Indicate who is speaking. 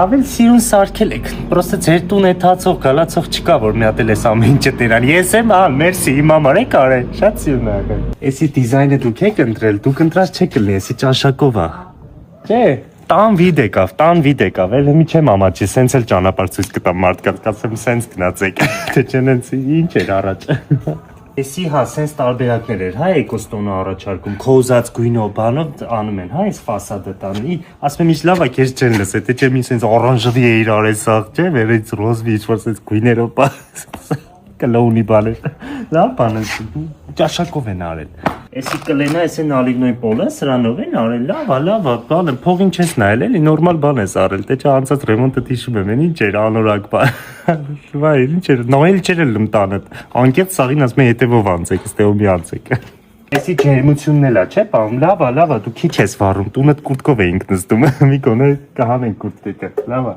Speaker 1: Ավել սիրուն սարքել եք, պրոստը ձեր տուն էթացող, գալացող չկա, որ մի հատ էլ ես ամեն ինչը տերան, ես եմ, մերսի, իմ համար եք արել, շատ սիրուն է աղել։ Էսի դիզայնը դուք եք ընտրել, դուք ընտրած չեք կլնի, էսի ճաշակով է։ Չէ, տան վիդ եկավ, էլ մի չեմ ամաչի, սենց էլ ճանապարհ ցույց կտամ մարդկանց, կասեմ սենց գնացեք, թե չնենց ինչ էր առաջ։ Էսի հա, սենց տարբերակներ էր, հա, էկոստոնը առաջարկում, քոզած գույնով, բանով անում են, հա, այս ֆասադը տանի, ասում եմ ինչ լավ է, քեզ չեն լսել, թե չեմ ինչ սենց օրանժևի է իր արել սաղ, չէ, վերից ռոզվի ինչ-որ սենց գույներով կլոունի բաներ, լավ բան է, ճաշակով են արել։ Էսի կլենա, էս են ալիվնոյ պոլը, սրանով են արել, լավ, բան, փողին չես նայել, էլի նորմալ բան ես արել, թե չէ անցած ռեմոնտը հիշում եմ, ինչ էր անորակ բան։ Վայ, ինչ էր, նայել չէր էլ տանը, անկեղծ սաղին ասում եմ հետևով անցեք, ստեղ մի անցեք։ Էսի ջերմությունն էլ է, չէ, պարոն, լավ, դու քիչ ես վառում, տունդ կուրտկով էինք նստում, մի կոնե կհանենք կուրտկեքը, լավ է։